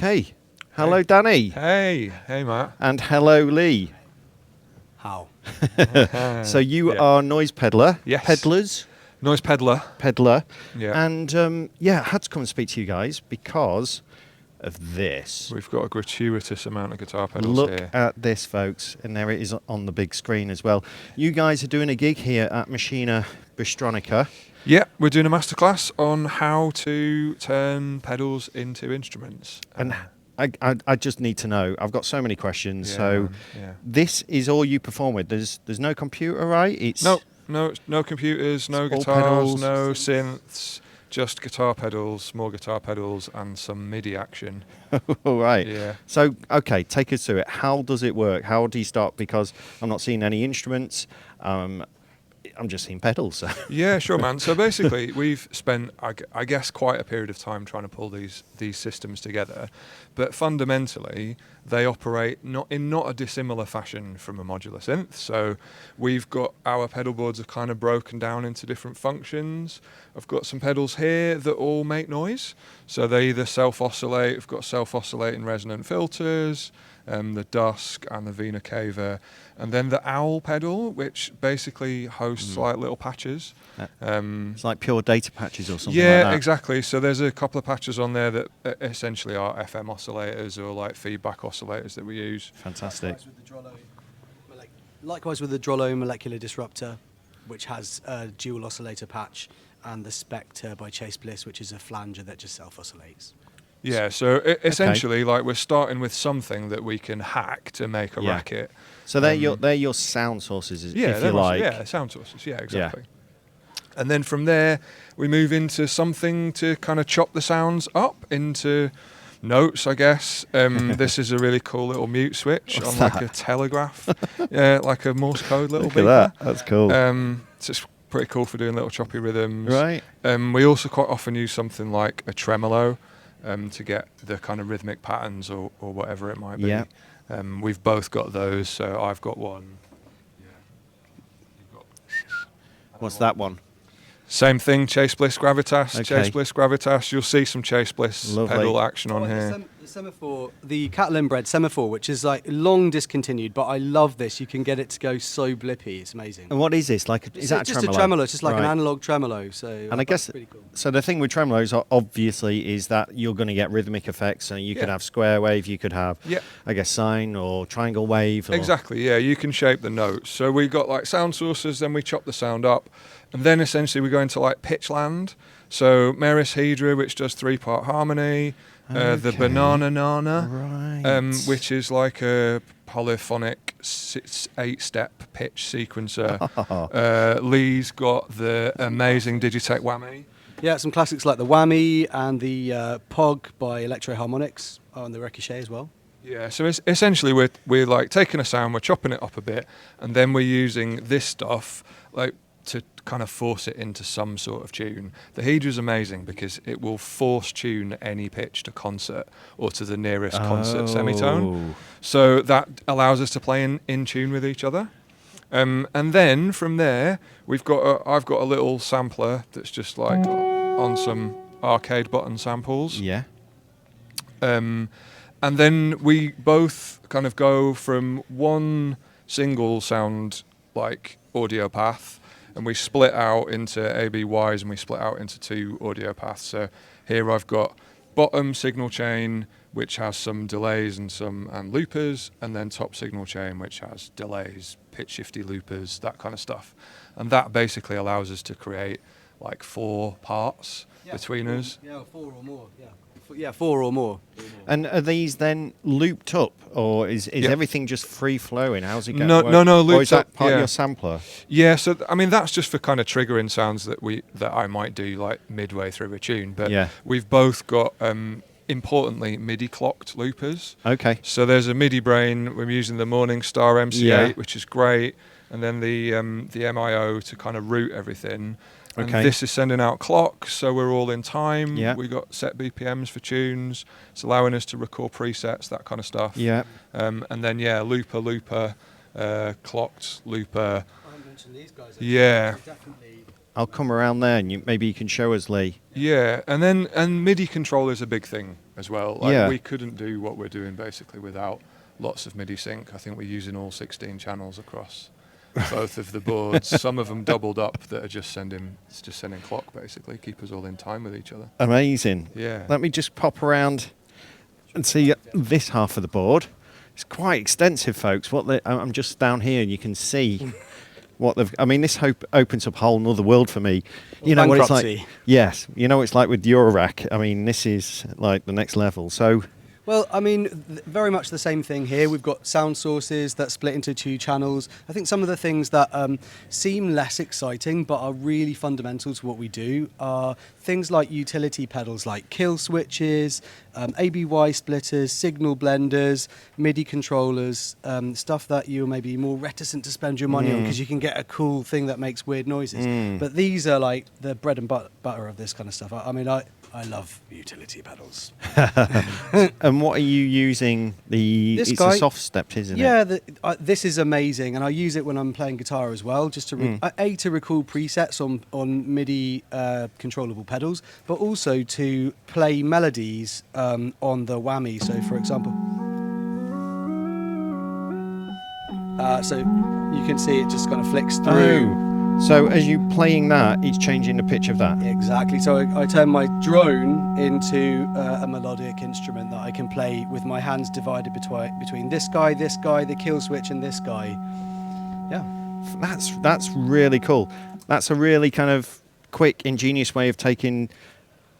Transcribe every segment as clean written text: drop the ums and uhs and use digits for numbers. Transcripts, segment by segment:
Okay. Hello, Danny. Hey, Matt. And hello, Lee. How? So you are Noise Peddler. Yes. Peddlers. Noise Peddler. Peddler. Yeah. And I had to come and speak to you guys because of this. We've got a gratuitous amount of guitar pedals Look here. at this, folks. And there it is on the big screen as well. You guys are doing a gig here at Machina Bristronica. Yeah, we're doing a masterclass on how to turn pedals into instruments. And I just need to know. I've got so many questions. Yeah, This is all you perform with. There's no computer, right? It's no computers, no all guitars, pedals. no synths, just guitar pedals, more guitar pedals, and some MIDI action. All right. Yeah. So, okay, take us through it. How does it work? How do you start? Because I'm not seeing any instruments. I'm just seeing pedals. So. Yeah, sure, man. So basically, we've spent, I guess, quite a period of time trying to pull these systems together. But fundamentally, they operate not a dissimilar fashion from a modular synth. So we've got our pedal boards are kind of broken down into different functions. I've got some pedals here that all make noise. So they either self-oscillate. I've got self-oscillating resonant filters, the Dusk and the Vena Cava, and then the Owl pedal, which basically hosts like little patches. It's like pure data patches or something Yeah, like that. exactly. So there's a couple of patches on there that essentially are FM oscillators or like feedback oscillators that we use. Fantastic. Likewise with the Drollo molecular disruptor, which has a dual oscillator patch, and the Spectre by Chase Bliss, which is a flanger that just self-oscillates. Yeah, so essentially, like we're starting with something that we can hack to make a racket. So they're your sound sources, if you like. Yeah, sound sources. Yeah, exactly. Yeah. And then from there, we move into something to kind of chop the sounds up into notes, I guess. This is a really cool little mute switch on like a telegraph. Yeah, like a Morse code little beeper. Look at that. That's cool. So it's pretty cool for doing little choppy rhythms. Right. We also quite often use something like a tremolo to get the kind of rhythmic patterns or whatever it might be. Yeah. We've both got those, so I've got one. What's that one? Same thing, Chase Bliss Gravitas. Okay. Chase Bliss Gravitas. You'll see some Chase Bliss Lovely. pedal action on here. The semaphore, the cattle inbred semaphore, which is like long discontinued, but I love this. You can get it to go so blippy. It's amazing. And what is this? Is that a just tremolo? a tremolo. It's just like an Right. analog tremolo. So And I guess pretty cool. so. The thing with tremolos obviously is that you're going to get rhythmic effects, and you could have square wave, you could have, I guess, sine or triangle wave. Or Exactly. Yeah, you can shape the notes. So we got like sound sources, then we chop the sound up, and then essentially we go into like pitch land. So Meris Hydra, which does 3-part harmony. The Banana Nana, which is like a polyphonic 8-step pitch sequencer. Lee's got the amazing Digitech Whammy. Yeah, some classics like the Whammy and the Pog by Electro Harmonics on the Ricochet as well. Yeah, so essentially we're like taking a sound, we're chopping it up a bit, and then we're using this stuff like to kind of force it into some sort of tune. The Hydra is amazing because it will force tune any pitch to concert or to the nearest concert semitone. So that allows us to play in tune with each other. And then from there, I've got a little sampler that's just like on some arcade button samples. Yeah. And then we both kind of go from one single sound like audio path, and we split out into ABYs, and we split out into 2 audio paths. So here I've got bottom signal chain, which has some delays and loopers, and then top signal chain, which has delays, pitch shifty loopers, that kind of stuff. And that basically allows us to create like 4 parts between us. Yeah, 4 or more. Yeah, 4 or more. And are these then looped up, or is everything just free flowing? How's it going? No, looped or is that up, part of your sampler? Yeah, so I mean that's just for kind of triggering sounds that I might do like midway through a tune. But we've both got importantly MIDI clocked loopers. Okay. So there's a MIDI brain. We're using the Morningstar MC8, which is great, and then the MIO to kind of route everything. And this is sending out clocks, so we're all in time. Yeah. We got set BPMs for tunes. It's allowing us to record presets, that kind of stuff. Yeah. And then looper, clocked looper. I haven't mentioned these guys. Yeah. Definitely I'll come around there, and maybe you can show us, Lee. Yeah, and MIDI control is a big thing as well. Like we couldn't do what we're doing basically without lots of MIDI sync. I think we're using all 16 channels across both of the boards. Some of them doubled up that are just sending clock basically, keep us all in time with each other. Amazing. Yeah. Let me just pop around and see this half of the board. It's quite extensive, folks. I'm just down here, and you can see what they've. I mean, this opens up a whole nother world for me. You know what it's like. Yes, you know what it's like with Eurorack. I mean, this is like the next level. So. Well, I mean, very much the same thing here. We've got sound sources that split into 2 channels. I think some of the things that seem less exciting but are really fundamental to what we do are things like utility pedals like kill switches, ABY splitters, signal blenders, MIDI controllers, stuff that you're maybe more reticent to spend your money on because you can get a cool thing that makes weird noises. But these are like the bread and butter of this kind of stuff. I mean, I love utility pedals. And what are you using? It's a soft step, isn't it? Yeah, this is amazing, and I use it when I'm playing guitar as well, just to to record presets on MIDI controllable pedals, but also to play melodies on the whammy. So, for example, so you can see it just kind of flicks through. Oh. So as you're playing that, it's changing the pitch of that? Exactly. So I turn my drone into a melodic instrument that I can play with my hands divided between this guy, the kill switch, and this guy. Yeah. That's really cool. That's a really kind of quick, ingenious way of taking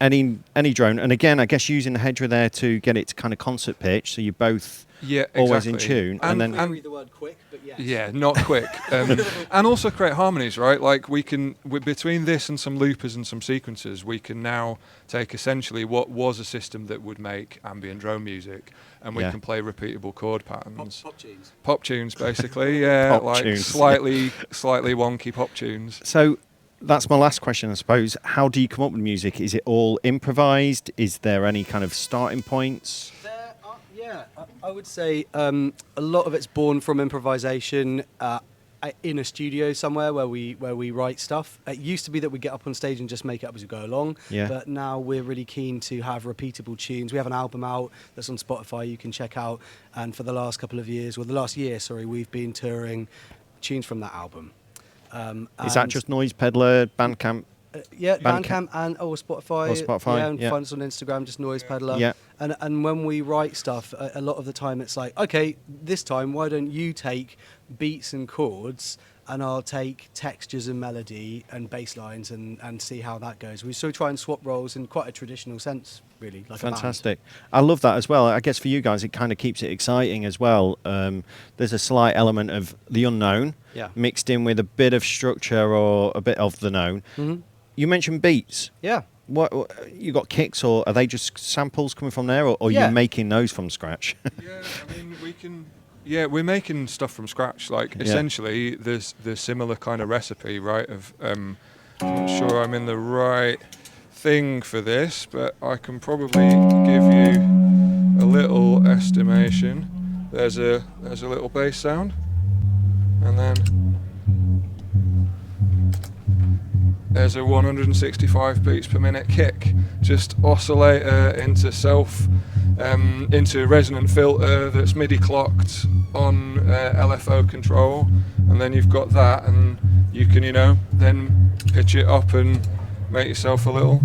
any drone. And again, I guess using the hedger there to get it to kind of concert pitch, so you're both always in tune. And then I read the word quick, but yes. Yeah, not quick. And also create harmonies, right? Like between this and some loopers and some sequencers, we can now take essentially what was a system that would make ambient drone music, and we can play repeatable chord patterns. Pop tunes. Pop tunes, basically, yeah. Slightly wonky pop tunes. So that's my last question, I suppose. How do you come up with music? Is it all improvised? Is there any kind of starting points? I would say a lot of it's born from improvisation in a studio somewhere where we write stuff. It used to be that we get up on stage and just make it up as we go along, but now we're really keen to have repeatable tunes. We have an album out that's on Spotify you can check out, and for the last year, we've been touring tunes from that album. Is that just Noise Peddler, Bandcamp? Bandcamp and Spotify. Spotify. And find us on Instagram, just Noise Peddler. Yeah. And when we write stuff, a lot of the time it's like, okay, this time why don't you take beats and chords, and I'll take textures and melody and bass lines and see how that goes. We sort of try and swap roles in quite a traditional sense, really. Like fantastic. I love that as well. I guess for you guys, it kind of keeps it exciting as well. There's a slight element of the unknown mixed in with a bit of structure or a bit of the known. Mm-hmm. You mentioned beats. Yeah. What you got kicks, or are they just samples coming from there, or are you making those from scratch? I mean, we can. Yeah, we're making stuff from scratch. Like essentially, there's similar kind of recipe, right? I'm not sure I'm in the right thing for this, but I can probably give you a little estimation. There's a little bass sound, and then there's a 165 beats per minute kick. Just oscillator into into resonant filter that's MIDI clocked on LFO control, and then you've got that, and you can then pitch it up and make yourself a little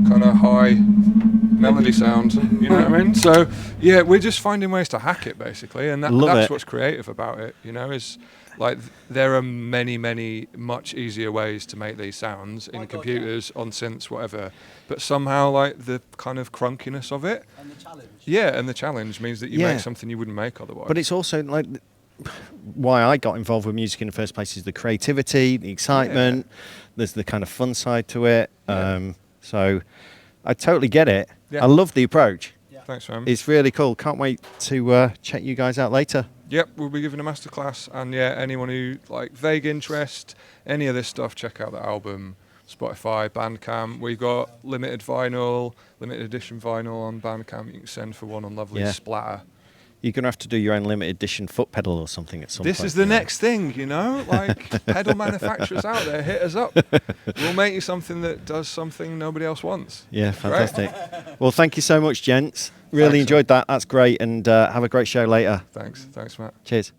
kind of high melody sound, you know what I mean? So yeah, we're just finding ways to hack it basically, and that's what's creative about it, is like there are many much easier ways to make these sounds in computers, on synths, whatever, but somehow like the kind of crunkiness of it and the challenge and the challenge means that you make something you wouldn't make otherwise. But it's also like why I got involved with music in the first place is the creativity, the excitement, there's the kind of fun side to it, so I totally get it. I love the approach. Thanks, man. It's really cool. Can't wait to check you guys out later. Yep, we'll be giving a masterclass, and anyone who like vague interest, any of this stuff, check out the album, Spotify, Bandcamp. We've got limited edition vinyl on Bandcamp. You can send for one on lovely Splatter. You're going to have to do your own limited edition foot pedal or something at some point. This is the next thing, you know? Like, pedal manufacturers out there, hit us up. We'll make you something that does something nobody else wants. Yeah, fantastic. Well, thank you so much, gents. Really Thanks, enjoyed that. That's great. And have a great show later. Thanks, Matt. Cheers.